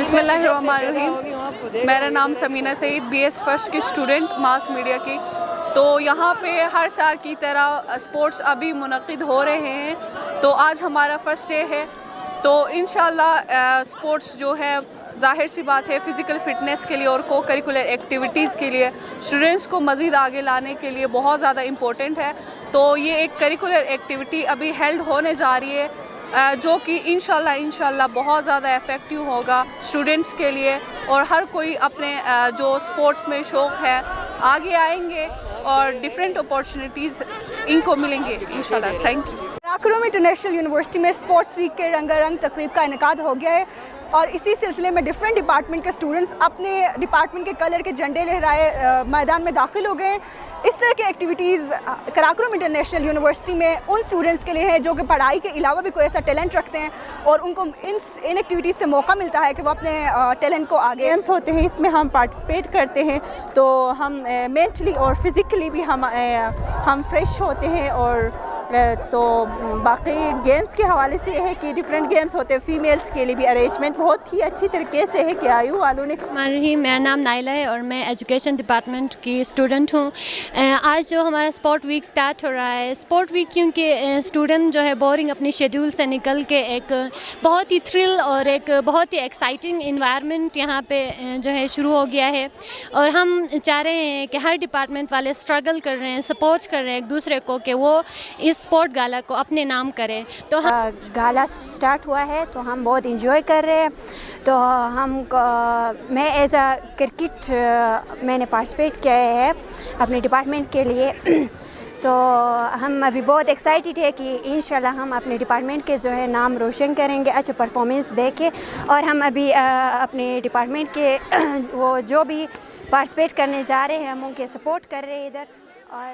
बिस्मिल्लाहिर्रहमानिर्रहीम। मेरा नाम समीना सईद, BS फर्स्ट की स्टूडेंट मास मीडिया की। तो यहाँ पे हर साल की तरह स्पोर्ट्स अभी मुनक़िद हो रहे हैं, तो आज हमारा फ़र्स्ट डे है। तो इंशाल्लाह स्पोर्ट्स जो है ज़ाहिर सी बात है फ़िज़िकल फ़िटनेस के लिए और को करिकुलर एक्टिविटीज़ के लिए स्टूडेंट्स को मज़ीद आगे लाने के लिए बहुत ज़्यादा इम्पोर्टेंट है। तो ये एक करिकुलर एक्टिविटी अभी हेल्ड होने जा रही है जो कि इंशाल्लाह बहुत ज़्यादा इफ़ेक्टिव होगा स्टूडेंट्स के लिए, और हर कोई अपने जो स्पोर्ट्स में शौक़ है आगे आएंगे और डिफरेंट अपॉर्चुनिटीज़ इनको मिलेंगे इंशाल्लाह। Thank you. Karakoram international university में स्पोर्ट्स वीक के रंगारंग तकरीब का इनेकाद हो गया है और इसी सिलसिले में डिफरेंट डिपार्टमेंट के स्टूडेंट्स अपने डिपार्टमेंट के कलर के झंडे लहराए मैदान में दाखिल हो गए। इस तरह की एक्टिविटीज़ कराकुरम इंटरनेशनल यूनिवर्सिटी में उन स्टूडेंट्स के लिए है जो कि पढ़ाई के अलावा भी कोई ऐसा टैलेंट रखते हैं और उनको इन एक्टिविटीज़ से मौका मिलता है कि वो अपने टैलेंट को आगे। गेम्स होते हैं, इसमें हम पार्टिसिपेट करते हैं तो हम मेंटली और फिज़िकली भी हम फ्रेश होते हैं। और तो बाकी गेम्स के हवाले से है कि डिफरेंट गेम्स होते हैं, फीमेल्स के लिए भी अरेंजमेंट बहुत ही अच्छी तरीके से है कि आयु वालों ने। मेरा नाम नाइला है और मैं एजुकेशन डिपार्टमेंट की स्टूडेंट हूँ। आज जो हमारा स्पोर्ट वीक स्टार्ट हो रहा है, स्पोर्ट वीक क्योंकि स्टूडेंट जो है बोरिंग अपनी शेड्यूल से निकल के एक बहुत ही थ्रिल और एक बहुत ही एक्साइटिंग इन्वायरमेंट यहाँ पे जो है शुरू हो गया है। और हम चाह रहे हैं कि हर डिपार्टमेंट वाले स्ट्रगल कर रहे हैं, सपोर्ट कर रहे हैं एक दूसरे को कि वो इस स्पोर्ट गाला को अपने नाम करें। तो गाला स्टार्ट हुआ है तो हम बहुत इंजॉय कर रहे हैं। तो मैं एज अ क्रिकेट मैंने पार्टिसिपेट किया है अपने डिपार्टमेंट के लिए। तो हम अभी बहुत एक्साइटेड है कि इंशाल्लाह हम अपने डिपार्टमेंट के जो है नाम रोशन करेंगे अच्छा परफॉर्मेंस दे के। और हम अभी अपने डिपार्टमेंट के वो जो भी पार्टिसिपेट करने जा रहे हैं हम उनके सपोर्ट कर रहे हैं इधर। और